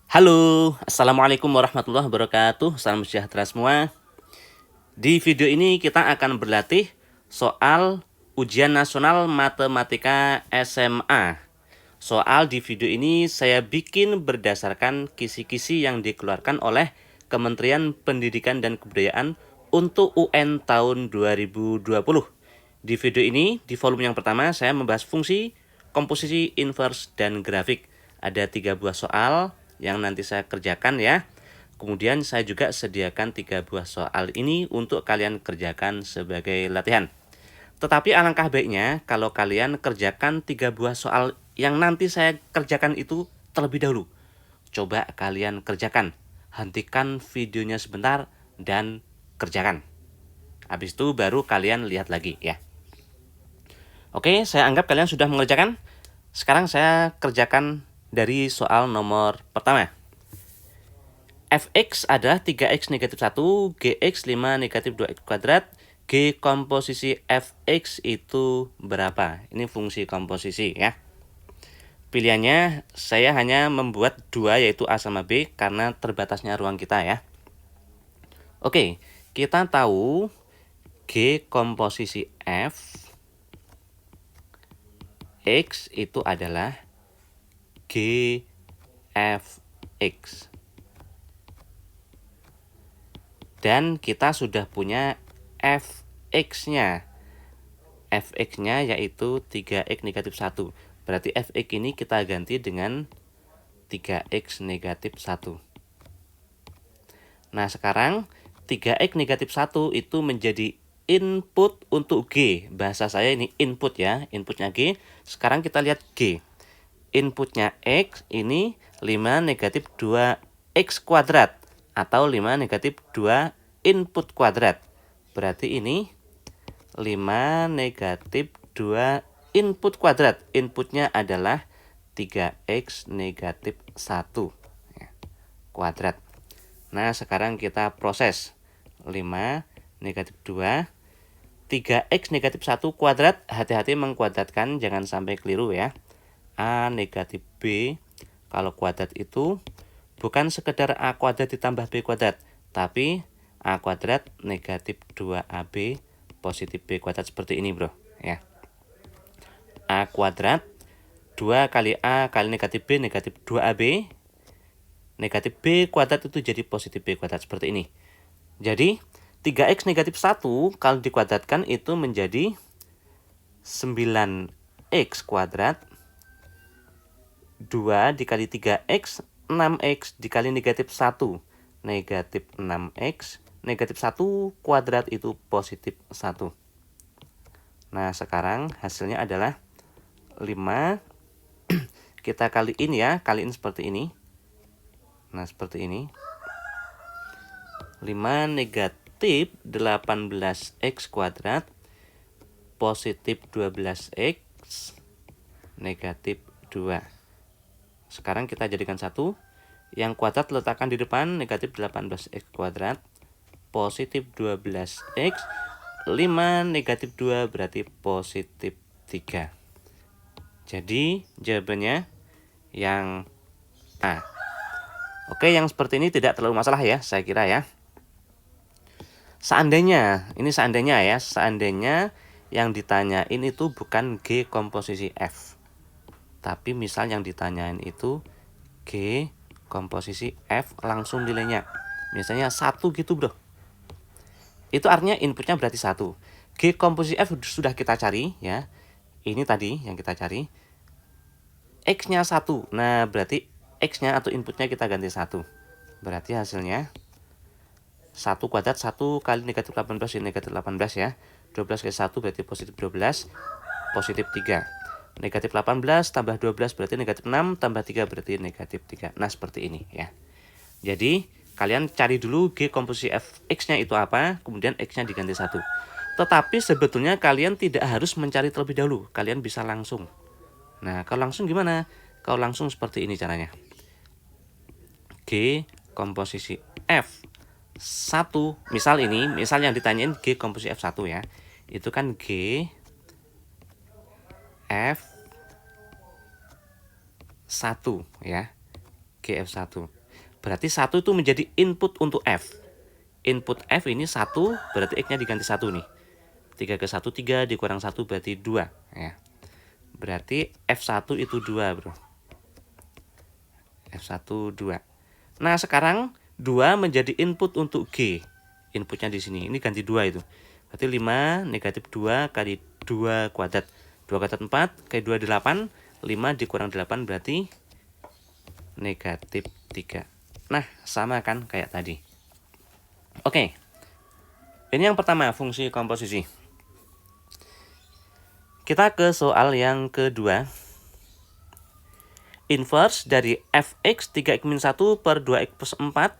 Halo, Assalamualaikum warahmatullahi wabarakatuh. Salam sejahtera semua. Di video ini kita akan berlatih soal ujian nasional matematika SMA. Soal di video ini saya bikin berdasarkan kisi-kisi yang dikeluarkan oleh Kementerian Pendidikan dan Kebudayaan untuk UN tahun 2020. Di video ini, di volume yang pertama, saya membahas fungsi, komposisi, inverse, dan grafik. Ada 3 buah soal yang nanti saya kerjakan ya. Kemudian saya juga sediakan 3 buah soal ini untuk kalian kerjakan sebagai latihan. Tetapi alangkah baiknya kalau kalian kerjakan 3 buah soal yang nanti saya kerjakan itu terlebih dahulu. Coba kalian kerjakan. Hentikan videonya sebentar dan kerjakan. Habis itu baru kalian lihat lagi ya. Oke, saya anggap kalian sudah mengerjakan. Sekarang saya kerjakan dari soal nomor pertama. Fx adalah 3x negatif 1, gx 5 negatif 2x kuadrat. G komposisi fx itu berapa? Ini fungsi komposisi ya. Pilihannya saya hanya membuat 2 yaitu A sama B karena terbatasnya ruang kita ya. Oke, kita tahu G komposisi f X itu adalah GFX. Dan kita sudah punya Fx-nya. Fx-nya yaitu 3x negatif 1. Berarti Fx ini kita ganti dengan 3x negatif 1. Nah sekarang 3x negatif 1 itu menjadi input untuk G. Bahasa saya ini input ya, inputnya G. Sekarang kita lihat G. Inputnya X ini 5 negatif 2X kuadrat. Atau 5 negatif 2 input kuadrat. Berarti ini 5 negatif 2 input kuadrat. Inputnya adalah 3X negatif 1 kuadrat. Nah sekarang kita proses 5 negatif 2 3x negatif 1 kuadrat, hati-hati mengkuadratkan, jangan sampai keliru ya. A negatif B, kalau kuadrat itu bukan sekedar A kuadrat ditambah B kuadrat, tapi A kuadrat negatif 2AB positif B kuadrat seperti ini bro ya. A kuadrat 2 kali A kali negatif B negatif 2AB, negatif B kuadrat itu jadi positif B kuadrat seperti ini. Jadi 3x negatif 1 kalau dikuadratkan itu menjadi 9x kuadrat 2 dikali 3x 6x dikali negatif 1 negatif 6x negatif 1 kuadrat itu positif 1. Nah sekarang hasilnya adalah 5 kita kaliin ya, kaliin seperti ini. Nah seperti ini 5 negatif 18x kuadrat positif 12x negatif 2. Sekarang kita jadikan satu. Yang kuadrat letakkan di depan, negatif 18x kuadrat positif 12x 5 negatif 2 berarti positif 3. Jadi jawabannya yang A. Oke, yang seperti ini tidak terlalu masalah ya, saya kira ya. Seandainya, ini seandainya ya, seandainya yang ditanyain itu bukan G komposisi F. Tapi misal yang ditanyain itu G komposisi F langsung nilainya. Misalnya 1 gitu bro. Itu artinya inputnya berarti 1. G komposisi F sudah kita cari ya. Ini tadi yang kita cari. X-nya 1. Nah berarti X-nya atau inputnya kita ganti 1. Berarti hasilnya 1 kuadrat 1 kali negatif 18 ini negatif 18 ya. 12 kali 1 berarti positif 12, positif 3. Negatif 18 tambah 12 berarti negatif 6, tambah 3 berarti negatif 3. Nah seperti ini ya. Jadi kalian cari dulu G komposisi Fx-nya itu apa, kemudian X-nya diganti 1. Tetapi sebetulnya kalian tidak harus mencari terlebih dahulu, kalian bisa langsung. Nah kalau langsung gimana? Kalau langsung seperti ini caranya. G komposisi F 1, misal ini, misal yang ditanyain G komposisi F1 ya. Itu kan G F1 ya. GF1. Berarti 1 itu menjadi input untuk F. Input F ini 1, berarti X-nya diganti 1 nih. 3 ke 1, 3, dikurang 1 berarti 2. Ya. Berarti F1 itu 2, bro. F1, 2. Nah, sekarang 2 menjadi input untuk G. Inputnya di sini. Ini ganti 2 itu. Berarti 5 negatif 2 kali 2 kuadrat. 2 kuadrat 4, kali 2 8. 5 dikurang 8 berarti negatif 3. Nah, sama kan kayak tadi. Oke. Ini yang pertama, fungsi komposisi. Kita ke soal yang kedua. Inverse dari fx 3x-1 per 2x plus 4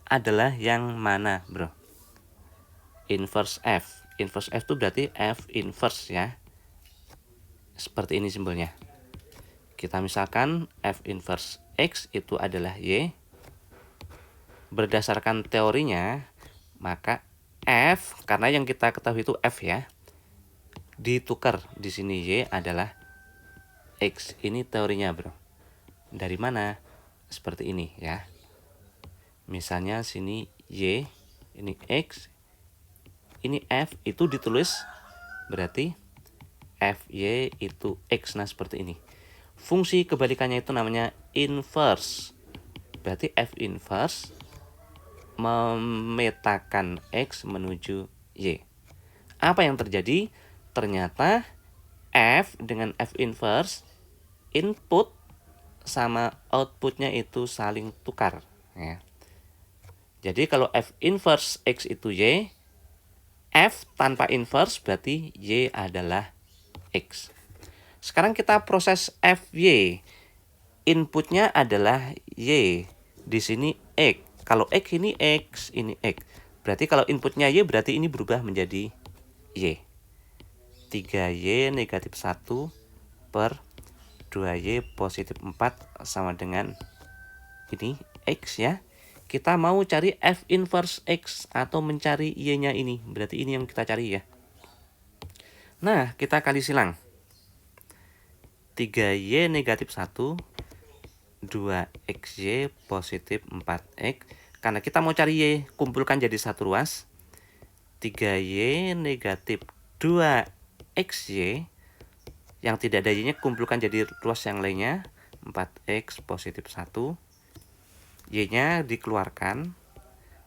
adalah yang mana, bro? Inverse f. Inverse f itu berarti f inverse ya. Seperti ini simbolnya. Kita misalkan f inverse x itu adalah y. Berdasarkan teorinya, maka f, karena yang kita ketahui itu f ya, ditukar di sini y adalah x. Ini teorinya, bro. Dari mana? Seperti ini ya. Misalnya sini y, ini x, ini f, itu ditulis berarti fy itu x. Nah, seperti ini. Fungsi kebalikannya itu namanya inverse. Berarti f inverse memetakan x menuju y. Apa yang terjadi? Ternyata f dengan f inverse, input sama outputnya itu saling tukar ya. Jadi kalau f inverse x itu y, f tanpa inverse berarti y adalah x. Sekarang kita proses fy. Inputnya adalah y. Di sini x. Kalau x ini x, ini x. Berarti kalau inputnya y berarti ini berubah menjadi y. 3y negatif 1 per 2y positif 4 sama dengan ini x ya. Kita mau cari f inverse x atau mencari y-nya ini. Berarti ini yang kita cari ya. Nah, kita kali silang. 3y negatif 1, 2xy positif 4x. Karena kita mau cari y, kumpulkan jadi satu ruas. 3y negatif 2xy. Yang tidak ada y-nya kumpulkan jadi ruas yang lainnya. 4x positif 1. Y-nya dikeluarkan.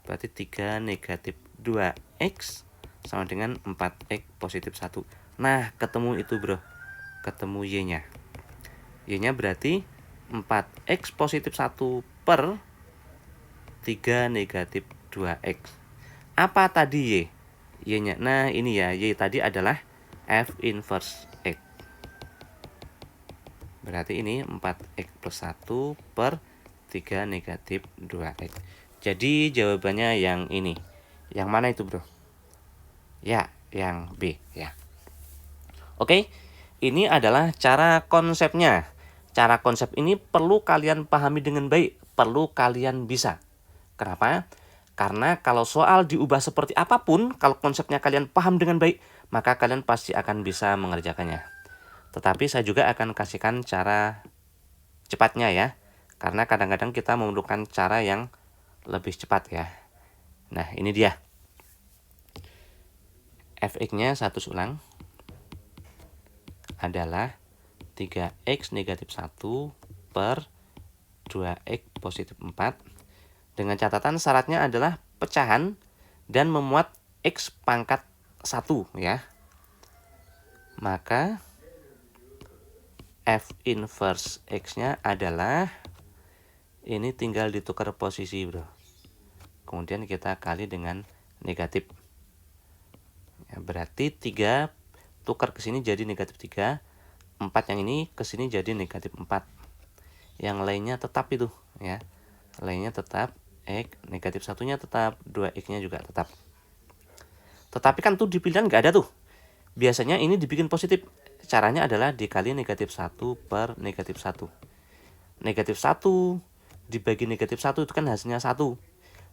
Berarti 3 negatif 2x sama dengan 4x positif 1. Nah, ketemu itu, bro. Ketemu y-nya. Y-nya berarti 4x positif 1 per 3 negatif 2x. Apa tadi y? Y-nya. Nah, ini ya. Y tadi adalah f inverse x. Berarti ini 4x plus 1 per 3 negatif 2x. Jadi jawabannya yang ini. Yang mana itu, bro? Ya, yang B ya. Oke, ini adalah cara konsepnya. Cara konsep ini perlu kalian pahami dengan baik. Perlu kalian bisa. Kenapa? Karena kalau soal diubah seperti apapun, kalau konsepnya kalian paham dengan baik, maka kalian pasti akan bisa mengerjakannya. Tetapi saya juga akan kasihkan cara cepatnya ya. Karena kadang-kadang kita memerlukan cara yang lebih cepat ya. Nah, ini dia. Fx-nya satu ulang adalah 3x negatif 1 per 2x positif 4. Dengan catatan syaratnya adalah pecahan dan memuat x pangkat 1 ya. Maka f inverse x-nya adalah ini tinggal ditukar posisi, bro. Kemudian kita kali dengan negatif. Ya, berarti 3 tukar ke sini jadi negatif 3. 4 yang ini ke sini jadi negatif 4. Yang lainnya tetap itu ya. Lainnya tetap x, negatif 1-nya tetap, 2x-nya juga tetap. Tetapi kan tuh di pilihan nggak ada tuh. Biasanya ini dibikin positif. Caranya adalah dikali negatif 1 per negatif 1. Negatif 1 dibagi negatif 1 itu kan hasilnya 1.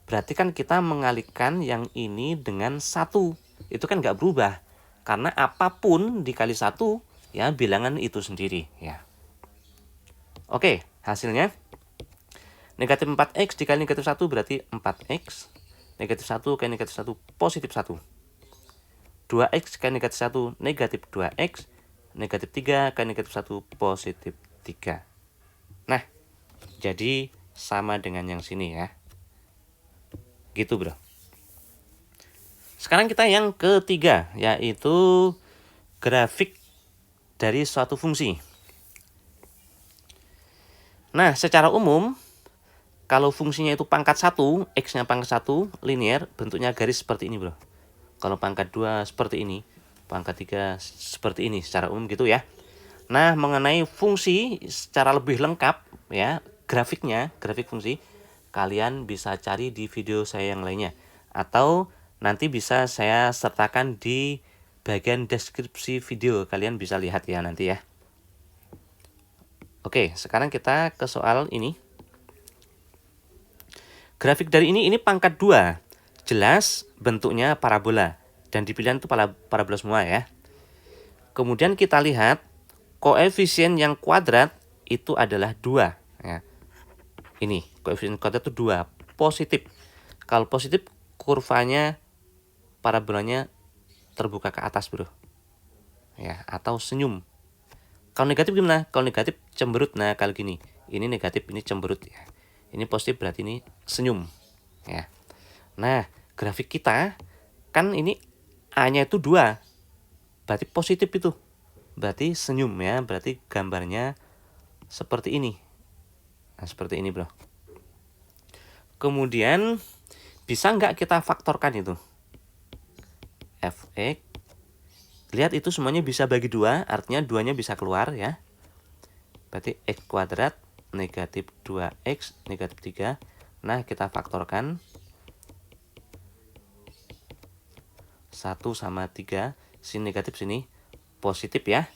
Berarti kan kita mengalihkan yang ini dengan 1. Itu kan nggak berubah. Karena apapun dikali 1, ya bilangan itu sendiri. Ya. Oke, hasilnya. Negatif 4x dikali negatif 1 berarti 4x. Negatif 1 kali negatif 1 positif 1. 2x kali negatif 1 negatif 2x. Negatif 3 kali negatif 1 positif 3. Nah, jadi sama dengan yang sini ya. Gitu bro. Sekarang kita yang ketiga, yaitu grafik dari suatu fungsi. Nah, secara umum, kalau fungsinya itu pangkat 1, x-nya pangkat 1, linear, bentuknya garis seperti ini bro. Kalau pangkat 2 seperti ini, pangkat 3 seperti ini, secara umum gitu ya. Nah, mengenai fungsi secara lebih lengkap ya, grafiknya, grafik fungsi, kalian bisa cari di video saya yang lainnya. Atau nanti bisa saya sertakan di bagian deskripsi video, kalian bisa lihat ya nanti ya. Oke, sekarang kita ke soal ini. Grafik dari ini pangkat 2. Jelas bentuknya parabola. Dan di pilihan itu parabola semua ya. Kemudian kita lihat koefisien yang kuadrat itu adalah 2. Ya. Ini, koefisien kuadrat itu 2. Positif. Kalau positif, kurvanya, parabolanya terbuka ke atas bro. Ya, atau senyum. Kalau negatif gimana? Kalau negatif cemberut. Nah, kalau gini, ini negatif, ini cemberut ya. Ini positif berarti ini senyum ya. Nah, grafik kita kan ini A-nya itu 2. Berarti positif itu. Berarti senyum ya, berarti gambarnya seperti ini. Nah, seperti ini, bro. Kemudian bisa nggak kita faktorkan itu? Fx. Lihat itu semuanya bisa bagi 2, artinya 2-nya bisa keluar ya. Berarti x kuadrat negatif 2x negatif 3. Nah, kita faktorkan 1 sama 3. Sini negatif, sini positif ya.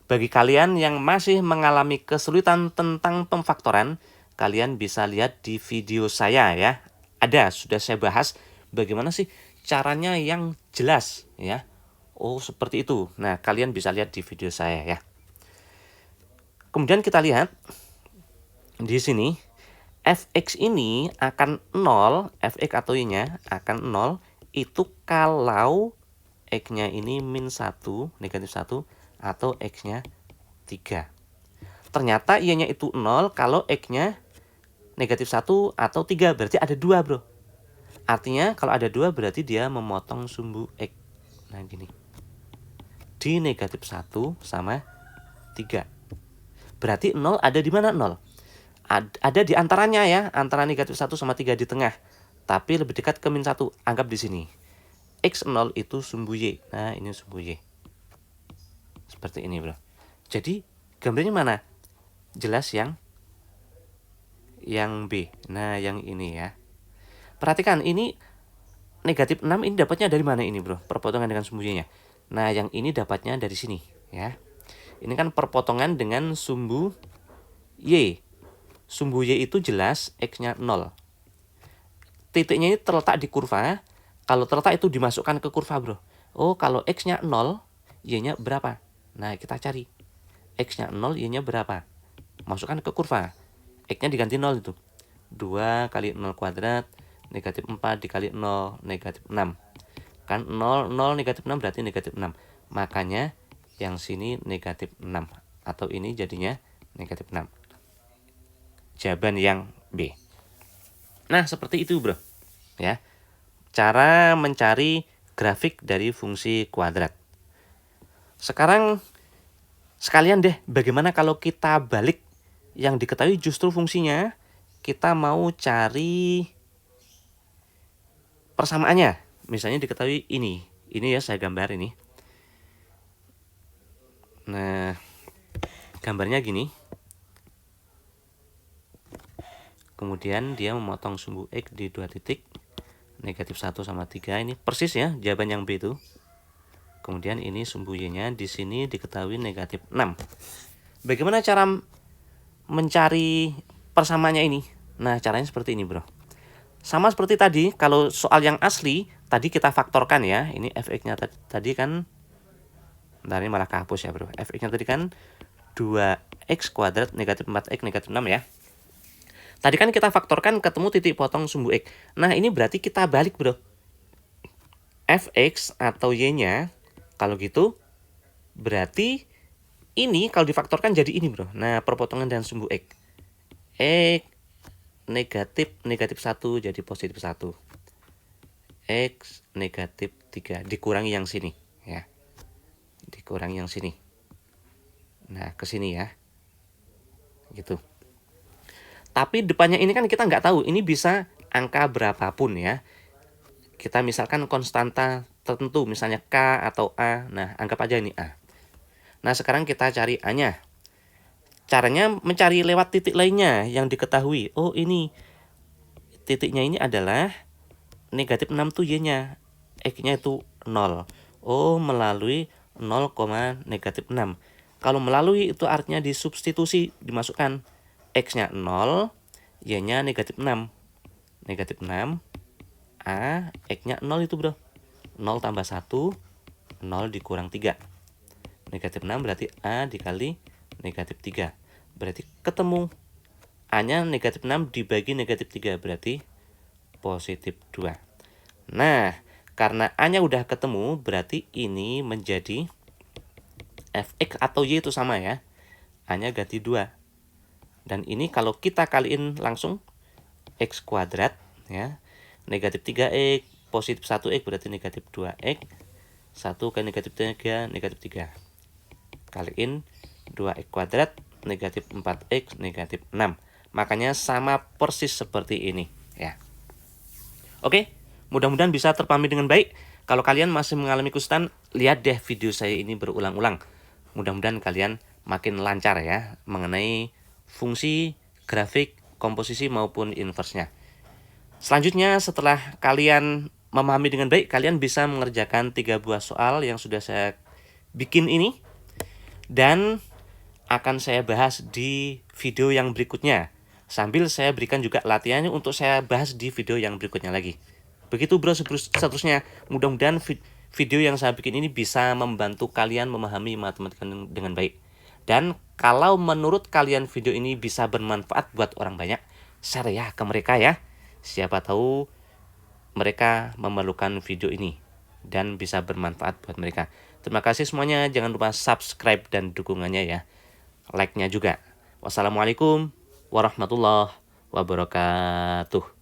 Bagi kalian yang masih mengalami kesulitan tentang pemfaktoran, kalian bisa lihat di video saya ya. Ada, sudah saya bahas bagaimana sih caranya yang jelas ya. Oh, seperti itu. Nah, kalian bisa lihat di video saya ya. Kemudian kita lihat di sini fx ini akan 0, fx atau y-nya akan 0 itu kalau x-nya ini min 1, negatif 1 atau x-nya 3. Ternyata y-nya itu 0 kalau x-nya negatif 1 atau 3, berarti ada 2 bro. Artinya kalau ada 2 berarti dia memotong sumbu x. Nah gini, di negatif 1 sama 3. Berarti 0 ada di mana 0? Ada di antaranya ya, antara negatif 1 sama 3 di tengah. Tapi lebih dekat ke min 1, anggap di sini. X0 itu sumbu Y. Nah ini sumbu Y. Seperti ini bro. Jadi gambarnya mana? Jelas yang B. Nah yang ini ya. Perhatikan ini negatif 6 ini dapatnya dari mana ini bro? Perpotongan dengan sumbu Y-nya. Nah yang ini dapatnya dari sini ya. Ini kan perpotongan dengan sumbu Y. Sumbu Y itu jelas X-nya 0. Titiknya ini terletak di kurva. Kalau terletak itu dimasukkan ke kurva bro. Oh kalau X-nya 0, Y-nya berapa? Nah kita cari. X-nya 0, Y-nya berapa? Masukkan ke kurva. X-nya diganti 0 itu. 2 kali 0 kuadrat, negatif 4 dikali 0, negatif 6. Kan 0, 0 negatif 6 berarti negatif 6. Makanya yang sini negatif 6. Atau ini jadinya negatif 6. Jawaban yang B. Nah, seperti itu bro. Ya. Cara mencari grafik dari fungsi kuadrat. Sekarang sekalian deh, bagaimana kalau kita balik yang diketahui justru fungsinya, kita mau cari persamaannya. Misalnya diketahui ini. Ini ya saya gambar ini. Nah, gambarnya gini. Kemudian dia memotong sumbu X di 2 titik. Negatif 1 sama 3. Ini persis ya jawaban yang B itu. Kemudian ini sumbu Y-nya di sini diketahui negatif 6. Bagaimana cara mencari persamaannya ini? Nah, caranya seperti ini, bro. Sama seperti tadi, kalau soal yang asli, tadi kita faktorkan ya. Ini fx-nya tadi kan, bentar ini malah kehapus ya, bro. Fx-nya tadi kan 2x kuadrat negatif 4x negatif 6 ya. Tadi kan kita faktorkan ketemu titik potong sumbu X. Nah, ini berarti kita balik, bro. Fx atau Y-nya, kalau gitu, berarti ini kalau difaktorkan jadi ini, bro. Nah, perpotongan dan sumbu X. X negatif 1 jadi positif 1. X negatif 3 dikurangi yang sini, ya. Dikurangi yang sini. Nah, ke sini ya. Gitu. Tapi depannya ini kan kita nggak tahu, ini bisa angka berapapun ya. Kita misalkan konstanta tertentu, misalnya K atau A. Nah, anggap aja ini A. Nah, sekarang kita cari A-nya. Caranya mencari lewat titik lainnya yang diketahui. Oh, ini titiknya ini adalah negatif 6 tuh Y-nya. X-nya itu 0. Oh, melalui 0, negatif 6. Kalau melalui itu artinya disubstitusi, dimasukkan X-nya 0, Y-nya negatif 6. Negatif 6, A, X-nya 0 itu, bro. 0 tambah 1, 0 dikurang 3. Negatif 6 berarti A dikali negatif 3. Berarti ketemu A-nya negatif 6 dibagi negatif 3, berarti positif 2. Nah, karena A-nya udah ketemu, berarti ini menjadi Fx atau Y itu sama ya. A-nya ganti 2. Dan ini kalau kita kaliin langsung, X kuadrat, ya. Negatif 3X, positif 1X berarti negatif 2X. 1 ke negatif 3, negatif 3. Kaliin 2X kuadrat, negatif 4X, negatif 6. Makanya sama persis seperti ini, ya. Oke, mudah-mudahan bisa terpahami dengan baik. Kalau kalian masih mengalami kesulitan, lihat deh video saya ini berulang-ulang. Mudah-mudahan kalian makin lancar ya mengenai fungsi, grafik, komposisi maupun inversnya. Selanjutnya setelah kalian memahami dengan baik, kalian bisa mengerjakan 3 buah soal yang sudah saya bikin ini. Dan akan saya bahas di video yang berikutnya. Sambil saya berikan juga latihannya untuk saya bahas di video yang berikutnya lagi. Begitu bro seterusnya. Mudah-mudahan video yang saya bikin ini bisa membantu kalian memahami matematika dengan baik. Dan kalau menurut kalian video ini bisa bermanfaat buat orang banyak, share ya ke mereka ya. Siapa tahu mereka memerlukan video ini dan bisa bermanfaat buat mereka. Terima kasih semuanya. Jangan lupa subscribe dan dukungannya ya. Like-nya juga. Wassalamualaikum warahmatullahi wabarakatuh.